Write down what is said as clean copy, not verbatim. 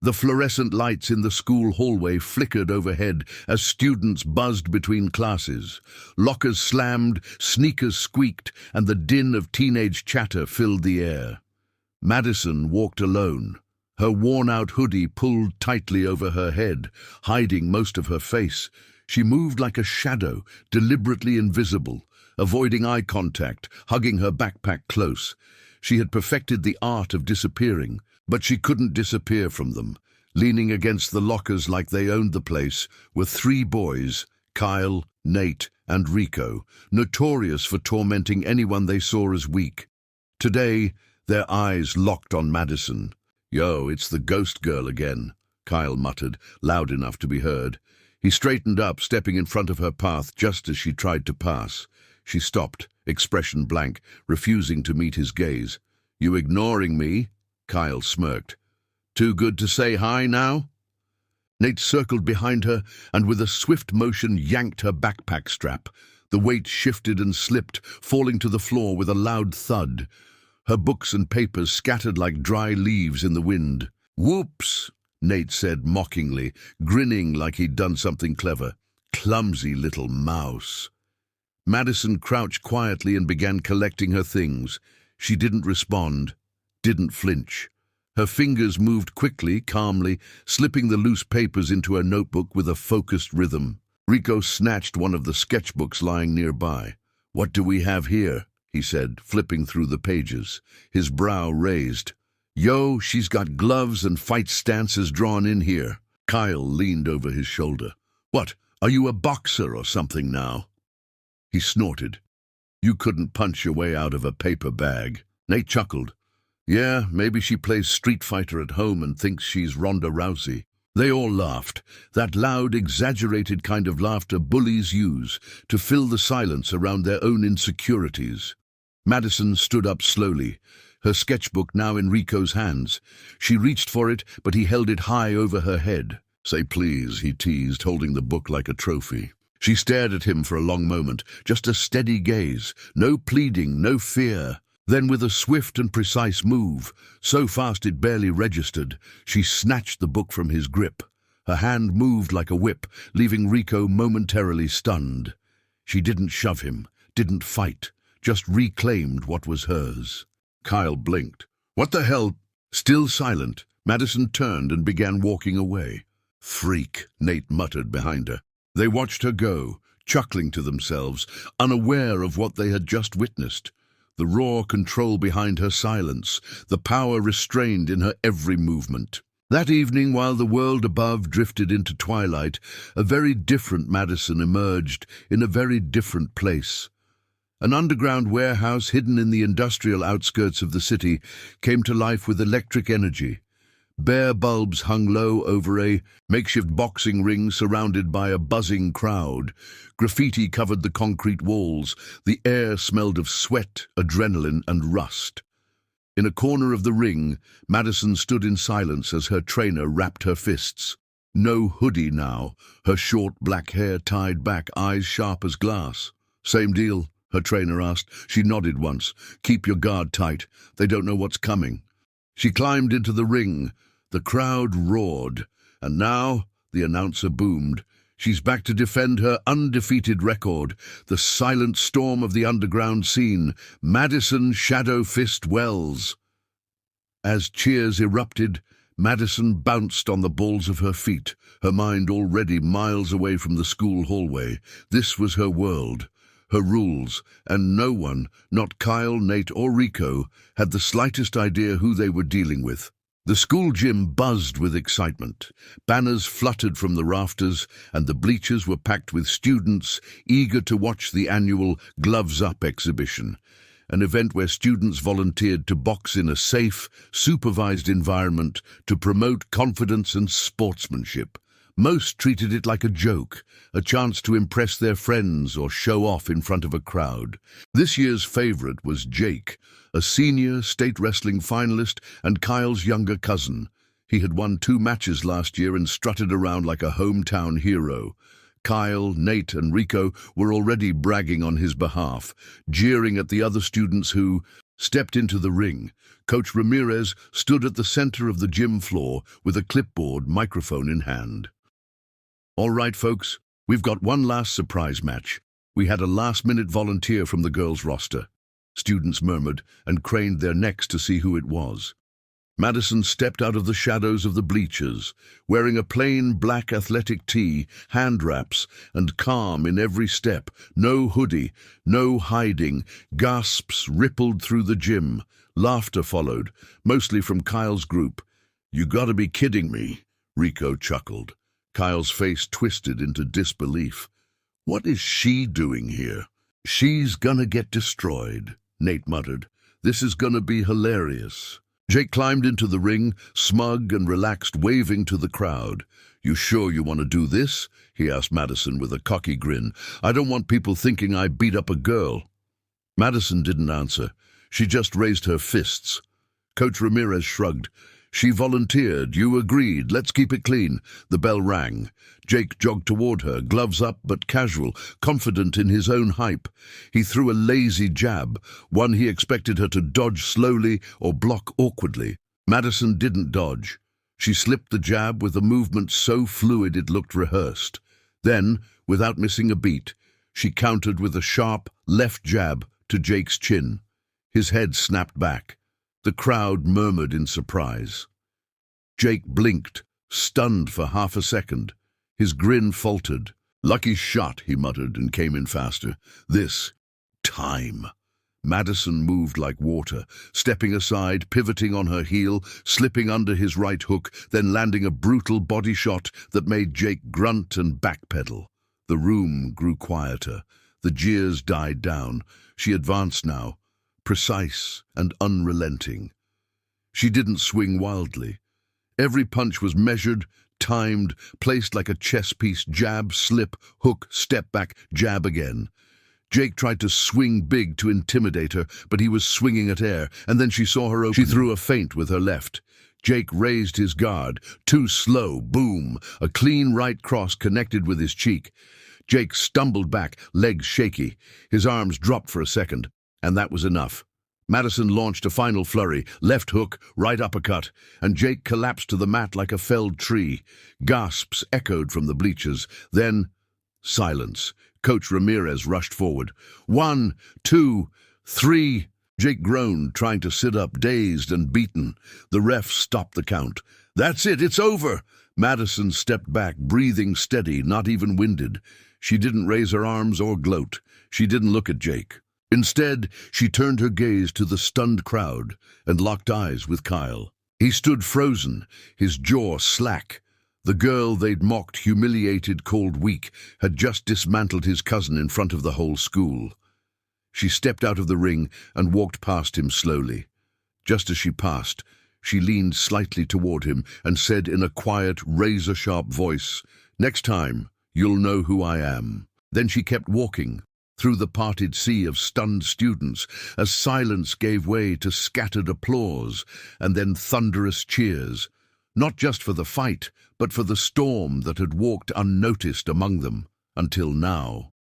The fluorescent lights in the school hallway flickered overhead as students buzzed between classes. Lockers slammed, sneakers squeaked, and the din of teenage chatter filled the air. Madison walked alone, her worn-out hoodie pulled tightly over her head, hiding most of her face. She moved like a shadow, deliberately invisible, avoiding eye contact, hugging her backpack close. She had perfected the art of disappearing, but she couldn't disappear from them. Leaning against the lockers like they owned the place were three boys, Kyle, Nate, and Rico, notorious for tormenting anyone they saw as weak. Today, their eyes locked on Madison. "Yo, it's the ghost girl again," Kyle muttered, loud enough to be heard. He straightened up, stepping in front of her path just as she tried to pass. She stopped, expression blank, refusing to meet his gaze. "You ignoring me?" Kyle smirked. "Too good to say hi now?" Nate circled behind her and with a swift motion yanked her backpack strap. The weight shifted and slipped, falling to the floor with a loud thud. Her books and papers scattered like dry leaves in the wind. "Whoops," Nate said mockingly, grinning like he'd done something clever. "Clumsy little mouse." Madison crouched quietly and began collecting her things. She didn't respond, didn't flinch. Her fingers moved quickly, calmly, slipping the loose papers into her notebook with a focused rhythm. Rico snatched one of the sketchbooks lying nearby. "What do we have here?" he said, flipping through the pages, his brow raised. "Yo, she's got gloves and fight stances drawn in here." Kyle leaned over his shoulder. "What, are you a boxer or something now?" He snorted. "You couldn't punch your way out of a paper bag." Nate chuckled. "Yeah, maybe she plays Street Fighter at home and thinks she's Ronda Rousey." They all laughed, that loud, exaggerated kind of laughter bullies use to fill the silence around their own insecurities. Madison stood up slowly, her sketchbook now in Rico's hands. She reached for it, but he held it high over her head. "Say please," he teased, holding the book like a trophy. She stared at him for a long moment, just a steady gaze, no pleading, no fear. Then with a swift and precise move, so fast it barely registered, she snatched the book from his grip. Her hand moved like a whip, leaving Rico momentarily stunned. She didn't shove him, didn't fight, just reclaimed what was hers. Kyle blinked. "What the hell?" Still silent, Madison turned and began walking away. "Freak," Nate muttered behind her. They watched her go, chuckling to themselves, unaware of what they had just witnessed. The raw control behind her silence, the power restrained in her every movement. That evening, while the world above drifted into twilight, a very different Madison emerged in a very different place. An underground warehouse hidden in the industrial outskirts of the city came to life with electric energy. Bare bulbs hung low over a makeshift boxing ring surrounded by a buzzing crowd. Graffiti covered the concrete walls. The air smelled of sweat, adrenaline, and rust. In a corner of the ring, Madison stood in silence as her trainer wrapped her fists. No hoodie now, her short black hair tied back, eyes sharp as glass. "Same deal?" her trainer asked. She nodded once. "Keep your guard tight. They don't know what's coming." She climbed into the ring. The crowd roared. "And now," the announcer boomed, "she's back to defend her undefeated record, the silent storm of the underground scene, Madison Shadow Fist Wells." As cheers erupted, Madison bounced on the balls of her feet, her mind already miles away from the school hallway. This was her world, her rules, and no one, not Kyle, Nate, or Rico, had the slightest idea who they were dealing with. The school gym buzzed with excitement. Banners fluttered from the rafters, and the bleachers were packed with students eager to watch the annual Gloves Up exhibition, an event where students volunteered to box in a safe, supervised environment to promote confidence and sportsmanship. Most treated it like a joke, a chance to impress their friends or show off in front of a crowd. This year's favorite was Jake, a senior state wrestling finalist and Kyle's younger cousin. He had won 2 matches last year and strutted around like a hometown hero. Kyle, Nate, and Rico were already bragging on his behalf, jeering at the other students who, stepped into the ring. Coach Ramirez stood at the center of the gym floor with a clipboard, microphone in hand. All right, folks, we've got one last surprise match. We had a last-minute volunteer from the girls' roster. Students murmured and craned their necks to see who it was. Madison stepped out of the shadows of the bleachers, wearing a plain black athletic tee, hand wraps, and calm in every step. No hoodie, no hiding. Gasps rippled through the gym. Laughter followed, mostly from Kyle's group. "You gotta be kidding me," Rico chuckled. Kyle's face twisted into disbelief. "What is she doing here?" "She's gonna get destroyed," Nate muttered. "This is gonna be hilarious." Jake climbed into the ring, smug and relaxed, waving to the crowd. "You sure you want to do this?" he asked Madison with a cocky grin. "I don't want people thinking I beat up a girl." Madison didn't answer. She just raised her fists. Coach Ramirez shrugged. "She volunteered. You agreed. Let's keep it clean." The bell rang. Jake jogged toward her, gloves up but casual, confident in his own hype. He threw a lazy jab, one he expected her to dodge slowly or block awkwardly. Madison didn't dodge. She slipped the jab with a movement so fluid it looked rehearsed. Then, without missing a beat, she countered with a sharp left jab to Jake's chin. His head snapped back. The crowd murmured in surprise. Jake blinked, stunned for half a second. His grin faltered. "Lucky shot," he muttered and came in faster. "This time." Madison moved like water, stepping aside, pivoting on her heel, slipping under his right hook, then landing a brutal body shot that made Jake grunt and backpedal. The room grew quieter. The jeers died down. She advanced now, precise and unrelenting. She didn't swing wildly. Every punch was measured, timed, placed like a chess piece. Jab, slip, hook, step back, jab again. Jake tried to swing big to intimidate her, but he was swinging at air, and then she saw her open. She threw a feint with her left. Jake raised his guard. Too slow. Boom. A clean right cross connected with his cheek. Jake stumbled back, legs shaky. His arms dropped for a second, and that was enough. Madison launched a final flurry, left hook, right uppercut, and Jake collapsed to the mat like a felled tree. Gasps echoed from the bleachers. Then, silence. Coach Ramirez rushed forward. 1, 2, 3. Jake groaned, trying to sit up, dazed and beaten. The ref stopped the count. "That's it, it's over." Madison stepped back, breathing steady, not even winded. She didn't raise her arms or gloat. She didn't look at Jake. Instead, she turned her gaze to the stunned crowd and locked eyes with Kyle. He stood frozen, his jaw slack. The girl they'd mocked, humiliated, called weak, had just dismantled his cousin in front of the whole school. She stepped out of the ring and walked past him slowly. Just as she passed, she leaned slightly toward him and said in a quiet, razor-sharp voice, "Next time, you'll know who I am." Then she kept walking, through the parted sea of stunned students, as silence gave way to scattered applause and then thunderous cheers, not just for the fight, but for the storm that had walked unnoticed among them until now.